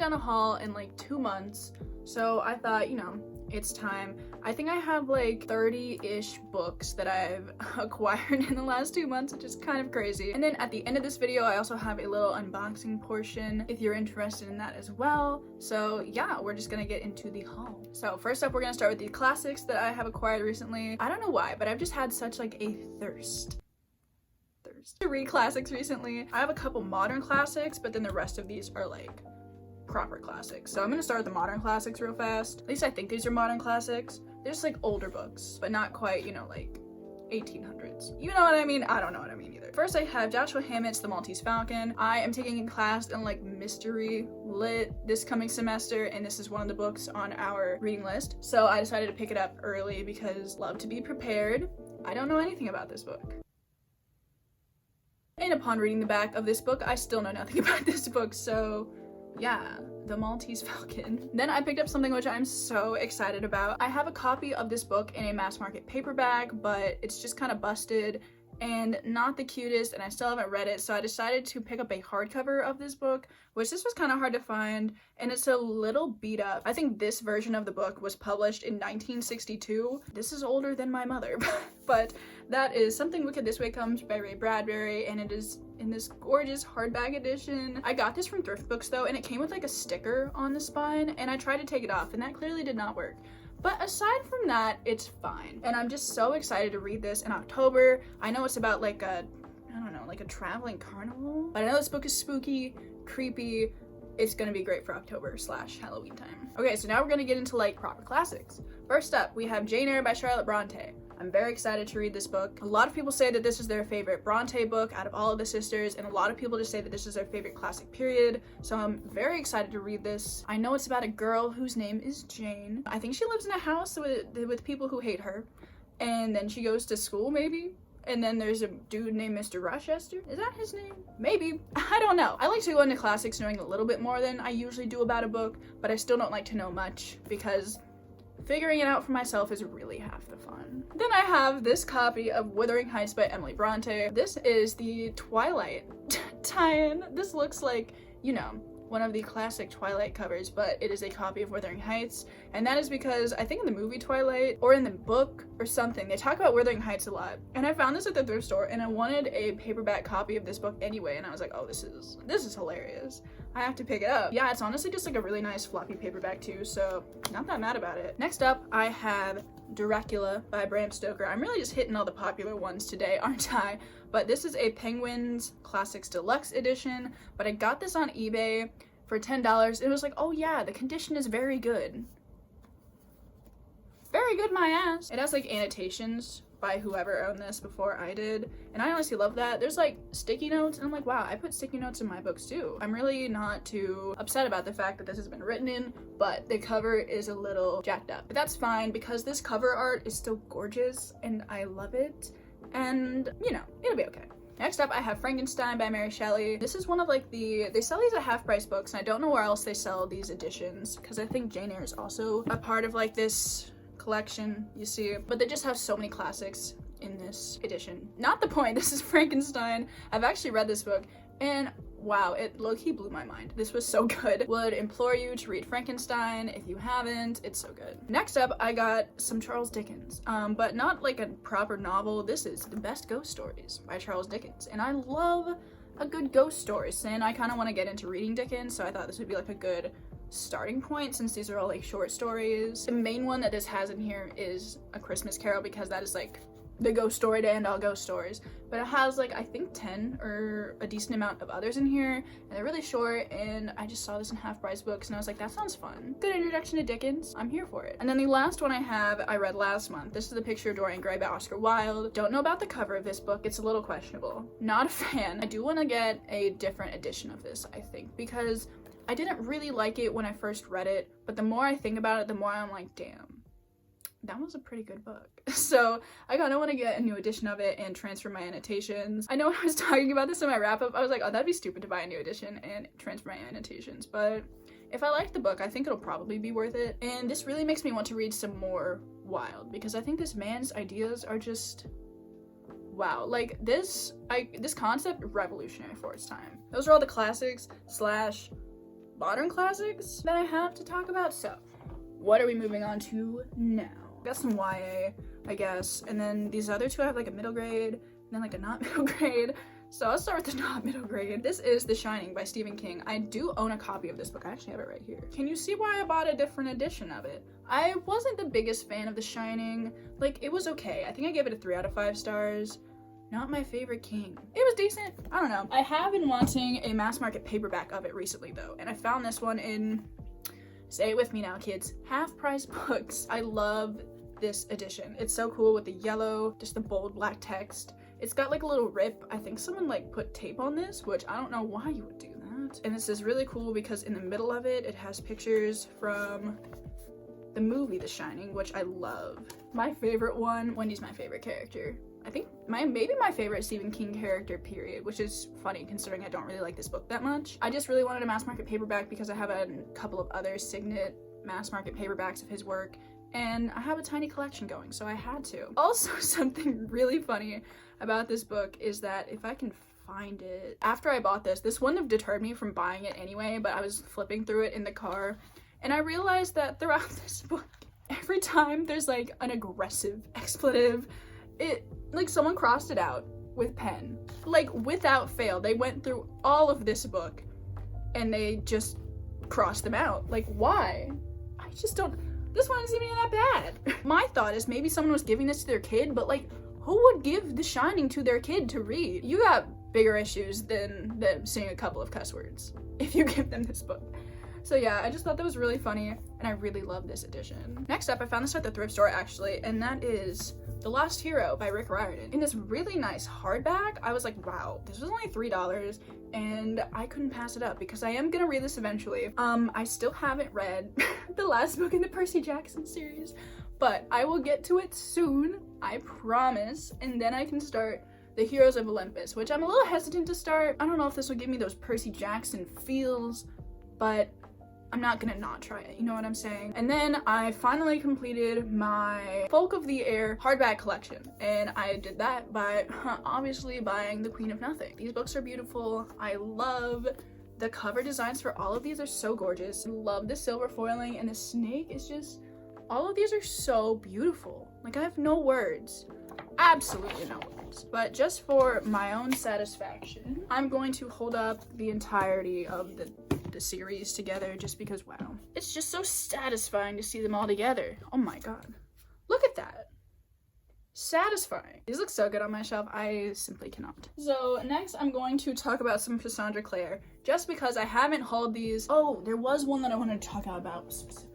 done a haul in like 2 months, so I thought, you know, it's time. I think I have like 30-ish books that I've acquired in the last 2 months, which is kind of crazy. And then at the end of this video, I also have a little unboxing portion if you're interested in that as well. So yeah, we're just gonna get into the haul. So first up, we're gonna start with the classics that I have acquired recently. I don't know why, but I've just had such like a thirst to read classics recently. I have a couple modern classics, but then the rest of these are like proper classics. So I'm gonna start with the modern classics real fast. At least I think these are modern classics. They're just like older books, but not quite, you know, like 1800s. You know what I mean? I don't know what I mean either. First, I have Dashiell Hammett's The Maltese Falcon. I am taking a class in like mystery lit this coming semester, and this is one of the books on our reading list. So I decided to pick it up early because love to be prepared. I don't know anything about this book. And upon reading the back of this book, I still know nothing about this book, so yeah, The Maltese Falcon. Then I picked up something which I'm so excited about. I have a copy of this book in a mass market paperback, but it's just kind of busted and not the cutest, and I still haven't read it, so I decided to pick up a hardcover of this book, which this was kind of hard to find, and it's a little beat up. I think this version of the book was published in 1962. This is older than my mother, but that is Something Wicked This Way Comes by Bradbury, and it is in this gorgeous hardback edition. I got this from thrift books though, and it came with like a sticker on the spine, and I tried to take it off, and that clearly did not work. But aside from that, it's fine. And I'm just so excited to read this in October. I know it's about like a, I don't know, like a traveling carnival. But I know this book is spooky, creepy. It's gonna be great for October/Halloween time. Okay, so now we're gonna get into like proper classics. First up, we have Jane Eyre by Charlotte Bronte. I'm very excited to read this book. A lot of people say that this is their favorite Bronte book out of all of the sisters, and a lot of people just say that this is their favorite classic period, so I'm very excited to read this. I know it's about a girl whose name is Jane. I think she lives in a house with people who hate her, and then she goes to school maybe, and then there's a dude named Mr. Rochester. Is that his name? Maybe. I don't know. I like to go into classics knowing a little bit more than I usually do about a book, but I still don't like to know much because figuring it out for myself is really half the fun. Then I have this copy of Wuthering by Emily Bronte. This is the Twilight tie-in. This looks like, you know, one of the classic Twilight covers, but it is a copy of Wuthering Heights, and that is because I think in the movie Twilight, or in the book or something, they talk about Wuthering Heights a lot, and I found this at the thrift store, and I wanted a paperback copy of this book anyway, and I was like, oh, this is hilarious. I have to pick it up. Yeah, it's honestly just like a really nice floppy paperback too, so not that mad about it. Next up, I have Dracula by Bram Stoker. I'm really just hitting all the popular ones today, aren't I? But this is a Penguins Classics Deluxe edition, but I got this on eBay for $10. It was like, oh yeah, the condition is very good. Very good, my ass. It has like annotations by whoever owned this before I did, and I honestly love that. There's like sticky notes, and I'm like, wow, I put sticky notes in my books too. I'm really not too upset about the fact that this has been written in, but the cover is a little jacked up. But that's fine because this cover art is still gorgeous and I love it, and you know, it'll be okay. Next up, I have Frankenstein by Mary Shelley. This is one of like they sell these at half-price books, and I don't know where else they sell these editions because I think Jane Eyre is also a part of like this collection, you see, but they just have so many classics in this edition. Not the point. This is Frankenstein. I've actually read this book, and wow, it low-key blew my mind. This was so good. Would implore you to read Frankenstein if you haven't. It's so good. Next up, I got some Charles Dickens, but not like a proper novel. This is The Best Ghost Stories by Charles Dickens, and I love a good ghost story, and I kind of want to get into reading Dickens, so I thought this would be like a good starting point since these are all like short stories. The main one that this has in here is A Christmas Carol because that is like the ghost story to end all ghost stories, but it has like I think 10 or a decent amount of others in here, and they're really short, and I just saw this in half-price books and I was like, that sounds fun. Good introduction to Dickens. I'm here for it. And then the last one I read last month. This is The Picture of Dorian Gray by Oscar Wilde. Don't know about the cover of this book. It's a little questionable. Not a fan. I do want to get a different edition of this, I think, because I didn't really like it when I first read it, but the more I think about it, the more I'm like, damn, that was a pretty good book. So I kind of want to get a new edition of it and transfer my annotations. I know when I was talking about this in my wrap-up, I was like, oh, that'd be stupid to buy a new edition and transfer my annotations, but if I like the book, I think it'll probably be worth it. And this really makes me want to read some more Wilde, because I think this man's ideas are just wow. Like this concept revolutionary for its time. Those are all the classics slash modern classics that I have to talk about. So what are we moving on to now? Got some YA, I guess, and then these other two I have like a middle grade and then like a not middle grade. So I'll start with the not middle grade. This is The Shining by Stephen King. I do own a copy of this book. I actually have it right here. Can you see why I bought a different edition of it? I wasn't the biggest fan of The Shining. Like, it was okay. I think I gave it a 3 out of 5 stars. Not my favorite King. It was decent. I don't know. I have been wanting a mass market paperback of it recently though, and I found this one in, say it with me now kids, Half Price Books. I love this edition. It's so cool with the yellow, just the bold black text. It's got like a little rip. I think someone like put tape on this, which I don't know why you would do that. And this is really cool because in the middle of it, it has pictures from the movie The Shining, which I love. My favorite one, Wendy's my favorite character. I think maybe my favorite Stephen King character, period, which is funny considering I don't really like this book that much. I just really wanted a mass market paperback because I have a couple of other Signet mass market paperbacks of his work, and I have a tiny collection going, so I had to. Also, something really funny about this book is that if I can find it, after I bought this wouldn't have deterred me from buying it anyway, but I was flipping through it in the car, and I realized that throughout this book, every time there's like an aggressive expletive, it, like someone crossed it out with pen. Like without fail, they went through all of this book and they just crossed them out. Like why? I just don't, this one isn't even that bad. My thought is maybe someone was giving this to their kid, but like who would give The Shining to their kid to read? You got bigger issues than them seeing a couple of cuss words if you give them this book. So yeah, I just thought that was really funny and I really love this edition. Next up, I found this at the thrift store actually, and that is The Lost Hero by Riordan. In this really nice hardback, I was like, wow, this was only $3 and I couldn't pass it up because I am gonna read this eventually. I still haven't read the last book in the Percy Jackson series, but I will get to it soon, I promise, and then I can start The Heroes of Olympus, which I'm a little hesitant to start. I don't know if this will give me those Percy Jackson feels, but I'm not gonna not try it, you know what I'm saying? And then I finally completed my Folk of the Air hardback collection, and I did that by obviously buying The Queen of Nothing. These books are beautiful. I love the cover designs for all of these are so gorgeous. I love the silver foiling, and the snake is just, all of these are so beautiful. Like I have no words, absolutely no words. But just for my own satisfaction, I'm going to hold up the entirety of the series together just because, wow, it's just so satisfying to see them all together. Oh my god, look at that, satisfying. These look so good on my shelf, I simply cannot. So next I'm going to talk about some Cassandra Clare just because I haven't hauled these. Oh, there was one that I wanted to talk about specifically.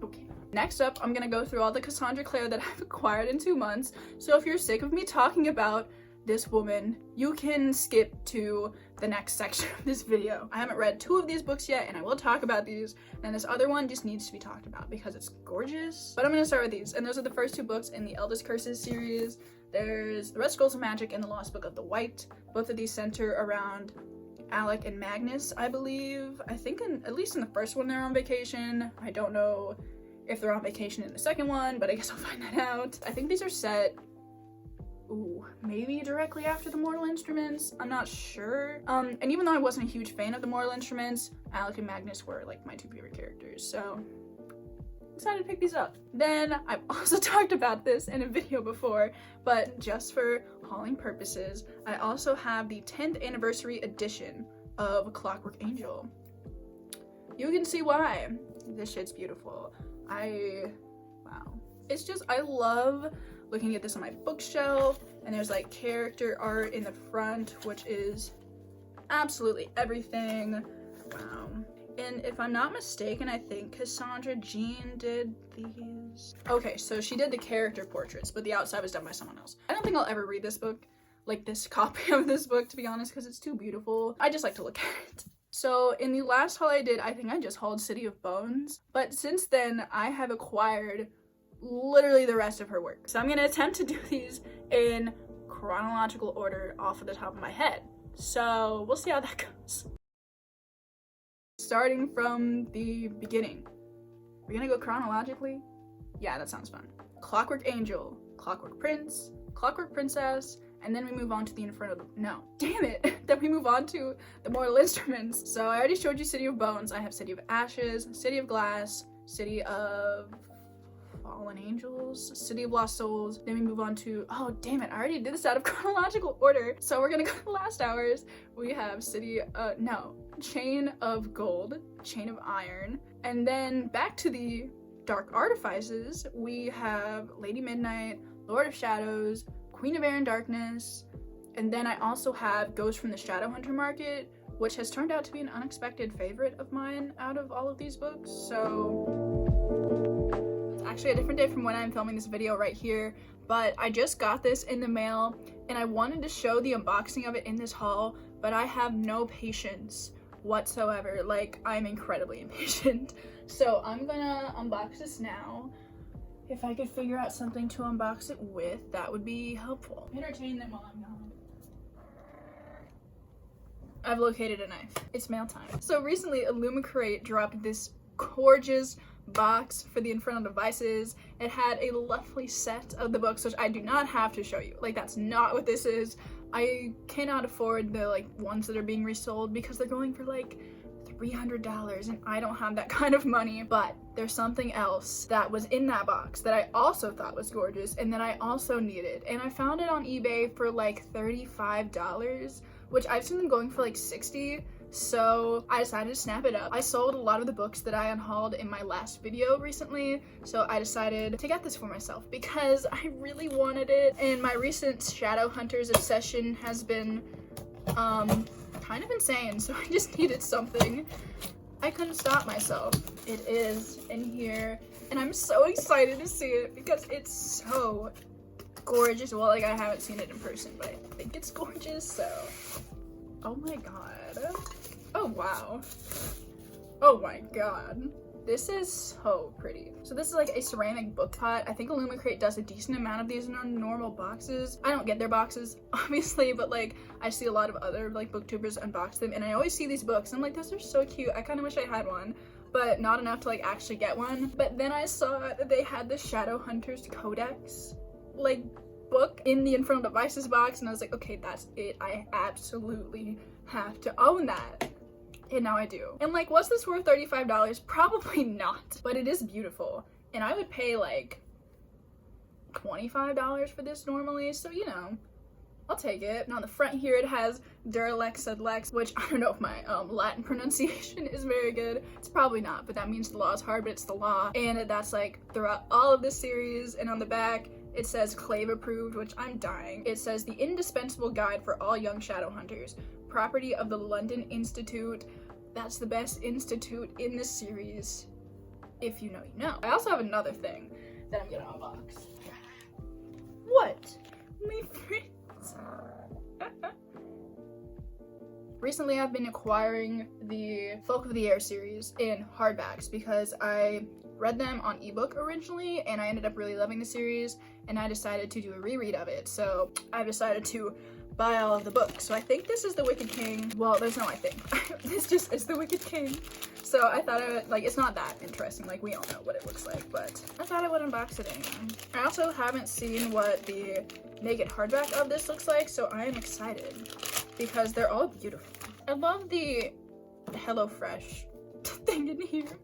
Okay, next up I'm gonna go through all the Cassandra Clare that I've acquired in 2 months, so if you're sick of me talking about this woman, you can skip to the next section of this video. I haven't read 2 of these books yet, and I will talk about these, and this other one just needs to be talked about because it's gorgeous. But I'm gonna start with these, and those are the first 2 books in the Eldest Curses series. There's The Red Scrolls of Magic and The Lost Book of the White. Both of these center around Alec and Magnus, I believe. I think at least in the first one they're on vacation. I don't know if they're on vacation in the second one, but I guess I'll find that out. I think these are set maybe directly after the Mortal Instruments, I'm not sure. And even though I wasn't a huge fan of the Mortal Instruments, Alec and Magnus were like my 2 favorite characters, so excited to pick these up. Then I've also talked about this in a video before, but just for hauling purposes, I also have the 10th anniversary edition of Clockwork Angel. You can see why. This shit's beautiful. Wow. It's just, I love looking at this on my bookshelf, and there's like character art in the front, which is absolutely everything. Wow. And if I'm not mistaken, I think Cassandra Jean did these. Okay, so she did the character portraits, but the outside was done by someone else. I don't think I'll ever read this book, like this copy of this book, to be honest, because it's too beautiful. I just like to look at it. So in the last haul I did, I think I just hauled City of Bones, but since then I have acquired literally the rest of her work. So I'm gonna attempt to do these in chronological order off of the top of my head. So we'll see how that goes. Starting from the beginning. We're gonna go chronologically? Yeah, that sounds fun. Clockwork Angel, Clockwork Prince, Clockwork Princess, and then we move on to the Inferno. No, damn it. Then we move on to the Mortal Instruments. So I already showed you City of Bones. I have City of Ashes, City of Glass, City of Fallen Angels, City of Lost Souls. Then we move on to, oh damn it, I already did this out of chronological order. So we're gonna go to the last hours. We have Chain of Gold, Chain of Iron, and then back to the Dark Artifices, we have Lady Midnight, Lord of Shadows, Queen of Air and Darkness, and then I also have Ghost from the Shadowhunter Market, which has turned out to be an unexpected favorite of mine out of all of these books. So it's actually a different day from when I'm filming this video right here, but I just got this in the mail and I wanted to show the unboxing of it in this haul, but I have no patience whatsoever. Like, I'm incredibly impatient. So I'm gonna unbox this now. If I could figure out something to unbox it with, that would be helpful. Entertain them while I'm gone. I've located a knife. It's mail time. So recently, Illumicrate dropped this gorgeous box for the Infernal Devices. It had a lovely set of the books, which I do not have to show you. Like, that's not what this is. I cannot afford the like ones that are being resold because they're going for like $300 and I don't have that kind of money. But there's something else that was in that box that I also thought was gorgeous and that I also needed, and I found it on eBay for like $35, which I've seen them going for like $60. So I decided to snap it up. I sold a lot of the books that I unhauled in my last video recently, so I decided to get this for myself because I really wanted it, and my recent Shadowhunters obsession has been kind of insane, so I just needed something. I couldn't stop myself. It is in here, and I'm so excited to see it because it's so gorgeous. Well, like, I haven't seen it in person, but I think it's gorgeous, so oh my god. Oh wow. Oh my god. This is so pretty. So this is like a ceramic book pot. I think Illumicrate does a decent amount of these in our normal boxes. I don't get their boxes, obviously, but like I see a lot of other like booktubers unbox them, and I always see these books. I'm like, those are so cute. I kind of wish I had one, but not enough to like actually get one. But then I saw that they had the Shadowhunters Codex like book in the Infernal Devices box, and I was like, okay, that's it. I absolutely have to own that. And now I do. And like, was this worth $35? Probably not, but it is beautiful. And I would pay like $25 for this normally, so you know, I'll take it. And on the front here it has Duralex sed lex, which I don't know if my Latin pronunciation is very good. It's probably not, but that means the law is hard, but it's the law. And that's like throughout all of this series. And on the back it says Clave approved, which I'm dying. It says the indispensable guide for all young shadow hunters, property of the London Institute. That's the best institute in this series. If you know, you know. I also have another thing that I'm gonna unbox. What? My friends. Recently I've been acquiring the Folk of the Air series in hardbacks because I read them on ebook originally and I ended up really loving the series, and I decided to do a reread of it. So I decided to buy all of the books. So I think this is The Wicked King. Well, there's no I think. This just is The Wicked King. So I thought I would, like, it's not that interesting, like we all know what it looks like, but I thought I would unbox it anyway. I also haven't seen what the naked hardback of this looks like, so I am excited because they're all beautiful. I love the HelloFresh thing in here.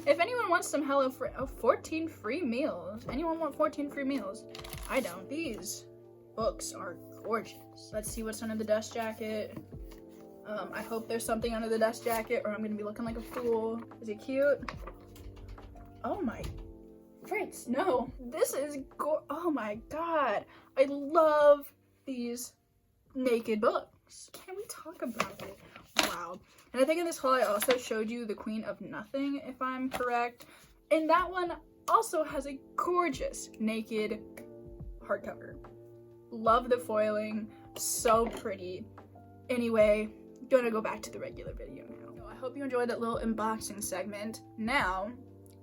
If anyone wants some HelloFresh, 14 free meals. Anyone want 14 free meals? I don't. These books are gorgeous. Let's see what's under the dust jacket. I hope there's something under the dust jacket or I'm gonna be looking like a fool. Is it cute? Oh my Fritz, no. This is oh my god. I love these naked books. Can we talk about it? Wow. And I think in this haul I also showed you The Queen of Nothing, if I'm correct. And that one also has a gorgeous naked hardcover. Love the foiling, so pretty. Anyway, gonna go back to the regular video now. So I hope you enjoyed that little unboxing segment. Now,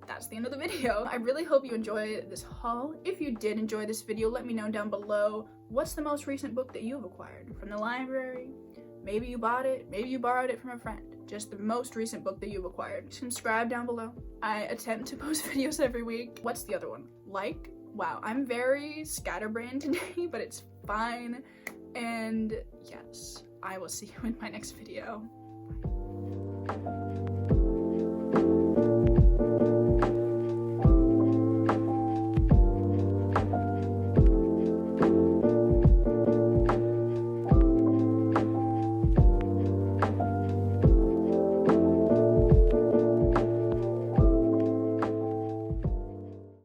that's the end of the video. I really hope you enjoyed this haul. If you did enjoy this video, let me know down below. What's the most recent book that you've acquired from the library? Maybe you bought it, maybe you borrowed it from a friend. Just the most recent book that you've acquired. Subscribe down below. I attempt to post videos every week. What's the other one? Like? Wow, I'm very scatterbrained today, but it's fine. And yes, I will see you in my next video.